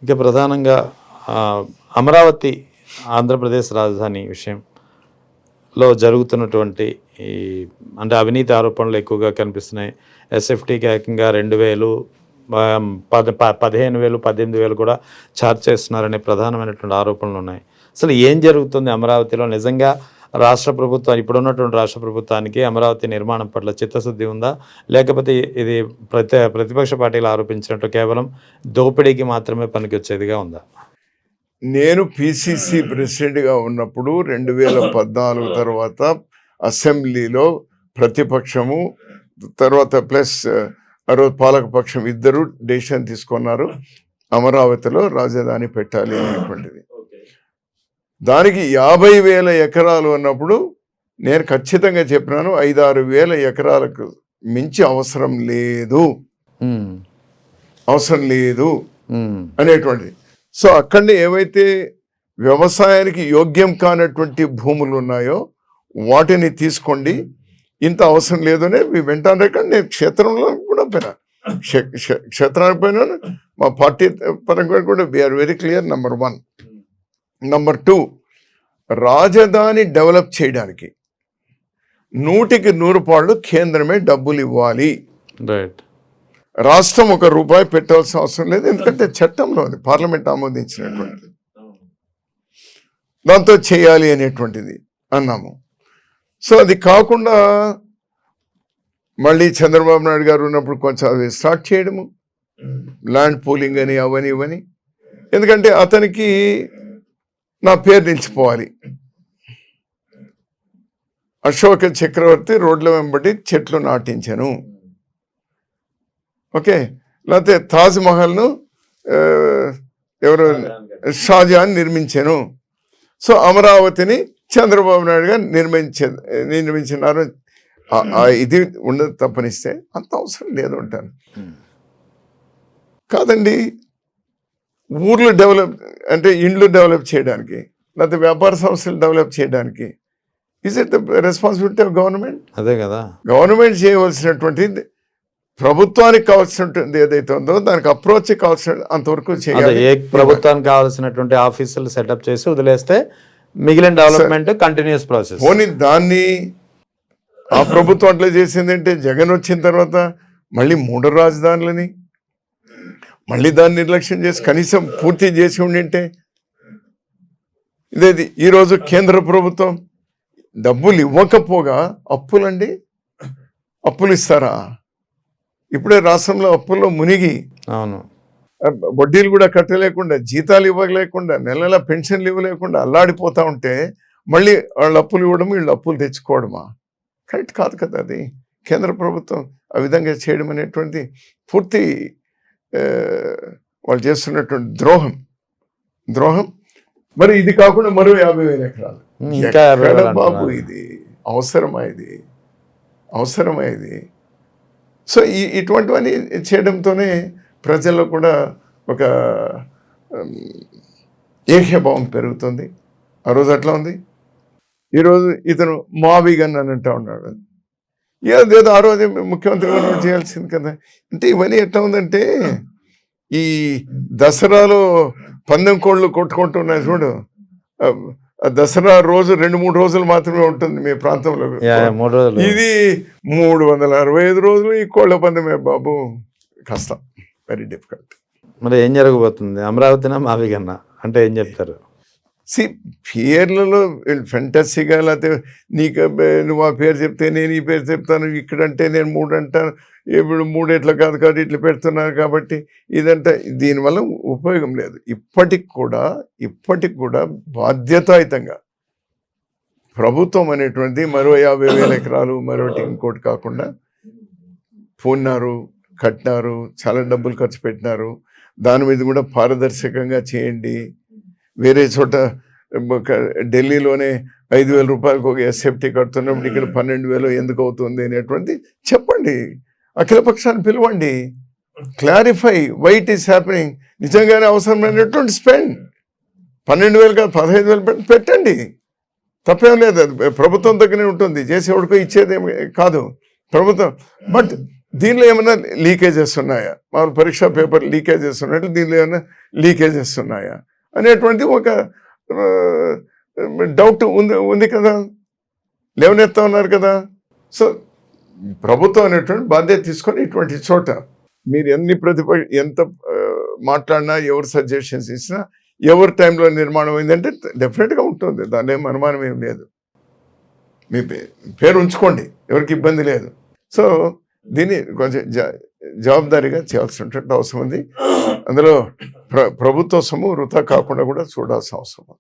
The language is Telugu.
ఇక ప్రధానంగా అమరావతి ఆంధ్రప్రదేశ్ రాజధాని విషయంలో జరుగుతున్నటువంటి ఈ అంటే అవినీతి ఆరోపణలు ఎక్కువగా కనిపిస్తున్నాయి. ఎస్ఎఫ్టీకి ఏకంగా 2,000 15,000 18,000 కూడా ఛార్జ్ చేస్తున్నారనే ప్రధానమైనటువంటి ఆరోపణలు ఉన్నాయి. అసలు ఏం జరుగుతుంది అమరావతిలో? నిజంగా రాష్ట్ర ప్రభుత్వం ఇప్పుడున్నటువంటి రాష్ట్ర ప్రభుత్వానికి అమరావతి నిర్మాణం పట్ల చిత్తశుద్ధి ఉందా, లేకపోతే ఇది ప్రతిపక్ష పార్టీలు ఆరోపించినట్టు కేవలం దోపిడీకి మాత్రమే పనికొచ్చేదిగా ఉందా? నేను పిసిసి ప్రెసిడెంట్గా ఉన్నప్పుడు 2014 తర్వాత అసెంబ్లీలో ప్రతిపక్షము తర్వాత ప్లస్ ఆ రోజు పాలకపక్షం ఇద్దరు డెసిషన్ తీసుకున్నారు, అమరావతిలో రాజధాని పెట్టాలి అనేటువంటిది. దానికి 50,000 ఎకరాలు అన్నప్పుడు నేను ఖచ్చితంగా చెప్పినాను 5-6 ఎకరాలకు మించి అవసరం లేదు అనేటువంటిది. సో అక్కడనే ఏవైతే వ్యవసాయానికి యోగ్యం కానటువంటి భూములు ఉన్నాయో వాటిని తీసుకోండి, ఇంత అవసరం లేదనే వెంటనే నేను క్షేత్రంలో కూడా పోయినా, క్షేత్రానికి పోయినాను. మా పార్టీ పరంగా కూడా we are very clear. Number 1. Number 2, రాజధాని డెవలప్ చేయడానికి 100కి 100 కేంద్రమే డబ్బులు ఇవ్వాలి. రాష్ట్రం ₹1 పెట్టాల్సిన అవసరం లేదు, ఎందుకంటే చట్టంలోని పార్లమెంట్ ఆమోదించినటువంటిది, దాంతో చేయాలి అనేటువంటిది అన్నాము. సో అది కాకుండా మళ్ళీ చంద్రబాబు నాయుడు గారు ఉన్నప్పుడు కొంచెం అది స్టార్ట్ చేయడము, ల్యాండ్ పూలింగ్ అని అవని ఇవని, ఎందుకంటే అతనికి నా పేరు నిలిచిపోవాలి. అశోక చక్రవర్తి రోడ్ల వెంబడి చెట్లు నాటించను, ఓకే, లేకపోతే తాజ్ మహల్ను ఎవరు షాజహాన్ నిర్మించాను. సో అమరావతిని చంద్రబాబు నాయుడు గారు నిర్మించినారు. ఇది ఉండదు తప్పనిస్తే అంత అవసరం లేదు అంటాను. కాదండి, ఊర్లు డెవలప్ అంటే ఇండ్లు డెవలప్ చేయడానికి, లేకపోతే వ్యాపార సంస్థలు డెవలప్ చేయడానికి is it the responsibility of government? అదే కదా, గవర్నమెంట్ చేయవలసినటువంటి ప్రభుత్వానికి కావాల్సినటువంటి ఏదైతే ఉందో దానికి అప్రోచ్ కావాల్సిన అంతవరకు చేయాలి. ప్రభుత్వానికి కావాల్సినటువంటి ఆఫీసులు సెటప్ చేసి వదిలేస్తే మిగిలిన డెవలప్మెంట్ కంటిన్యూస్ ప్రాసెస్. పోనీ దాన్ని ఆ ప్రభుత్వం అట్లా చేసిందంటే జగన్ వచ్చిన తర్వాత మళ్ళీ 3 రాజధానులని మళ్ళీ దాన్ని నిర్లక్ష్యం చేసి కనీసం పూర్తి చేసి ఉండింటే ఇదేది. ఈరోజు కేంద్ర ప్రభుత్వం డబ్బులు ఇవ్వకపోగా అప్పులండి, అప్పులు ఇస్తారా? ఇప్పుడే రాష్ట్రంలో అప్పుల్లో మునిగి అవును వడ్డీలు కూడా కట్టలేకుండా, జీతాలు ఇవ్వలేకుండా, నెల పెన్షన్లు ఇవ్వలేకుండా అల్లాడిపోతా ఉంటే మళ్ళీ వాళ్ళు అప్పులు ఇవ్వడం, వీళ్ళు అప్పులు తెచ్చుకోవడమా? కరెక్ట్ కాదు కదా అది. కేంద్ర ప్రభుత్వం ఆ విధంగా చేయడం అనేటువంటి పూర్తి వాళ్ళు చేస్తున్నటువంటి ద్రోహం. మరి ఇది కాకుండా మరో 50,000 ఎకరాలు బాబు, ఇది అవసరమా ఇది? సో ఇటువంటివన్నీ చేయడంతోనే ప్రజల్లో కూడా ఒక ఏహ్యభావం పెరుగుతుంది. ఆ రోజు అట్లా ఉంది. ఈరోజు ఇతను మావిగన్ అని అంటా ఉన్నాడు. ఏదో ఆ రోజు ముఖ్యమంత్రి చేయాల్సింది కదా. అంటే ఇవన్నీ ఎట్లా ఉందంటే ఈ దసరాలో పందెం కోళ్ళు కొట్టుకుంటున్నాయి చూడు, దసరా రోజు 2-3 రోజులు మాత్రమే ఉంటుంది మీ ప్రాంతంలో. ఇది 365 రోజులు ఈ కోళ్ళ పందెమే బాబు. కష్టం, వెరీ డిఫికల్ట్. మరి ఏం జరగబోతుంది? అమరావతినా మావిగన్నా అంటే ఏం చెప్తారు? పేర్లలో ఫెంటసీగా, లేకపోతే నువ్వు ఆ పేరు చెప్తే నేను ఈ పేరు చెప్తాను, ఇక్కడంటే నేను 3 అంటాను, ఇప్పుడు 3 ఇట్లా కాదు కాబట్టి ఇట్లా పెడుతున్నారు కాబట్టి ఇదంటే దీనివల్ల ఉపయోగం లేదు. ఇప్పటికి కూడా బాధ్యతాయుతంగా ప్రభుత్వం అనేటువంటిది మరో 50,000 ఎకరాలు మరొకటి ఇంకోటి కాకుండా పూన్నారు, కట్టినారు, చాలా డబ్బులు ఖర్చు పెట్టినారు. దాని మీద కూడా పారదర్శకంగా చేయండి. వేరే చోట ఢిల్లీలోనే 5,000 రూపాయలకు ఒక ఎస్ఎఫ్టీ కడుతున్నప్పుడు ఇక్కడ 12,000 ఎందుకు అవుతుంది అనేటువంటి చెప్పండి. అఖిలపక్షాన్ని పిలవండి, clarify why it is happening. నిజంగానే అవసరమైనటువంటి స్పెండ్ 12,000 కాదు 15,000 పెట్టండి, తప్పేం లేదు. అది ప్రభుత్వం దగ్గరే ఉంటుంది, చేసేవాడికో ఇచ్చేదేమి కాదు ప్రభుత్వం. బట్ దీనిలో ఏమైనా లీకేజెస్ ఉన్నాయా, మామూలు పరీక్షా పేపర్ లీకేజెస్ ఉన్నట్టు దీనిలో ఏమైనా లీకేజెస్ ఉన్నాయా అనేటువంటి ఒక డౌట్ ఉంది కదా, లేవనెత్తా ఉన్నారు కదా. సో ప్రభుత్వం అనేటువంటి బాధ్యత తీసుకొని ఇటువంటి చోట మీరు ఎంత మాట్లాడినా, ఎవరు సజెషన్స్ ఇచ్చినా, ఎవరి టైంలో నిర్మాణం అయిందంటే డెఫినెట్గా ఉంటుంది, దానిలో ఏం అనుమానం ఏం లేదు. మీ పేరు ఉంచుకోండి, ఎవరికి ఇబ్బంది లేదు. సో దీన్ని కొంచెం జవాబుదారీగా చేయాల్సినటువంటి అవసరం ఉంది. అందులో ప్రభుత్వ సొమ్ము వృధా కాకుండా కూడా చూడాల్సిన అవసరం ఉంది.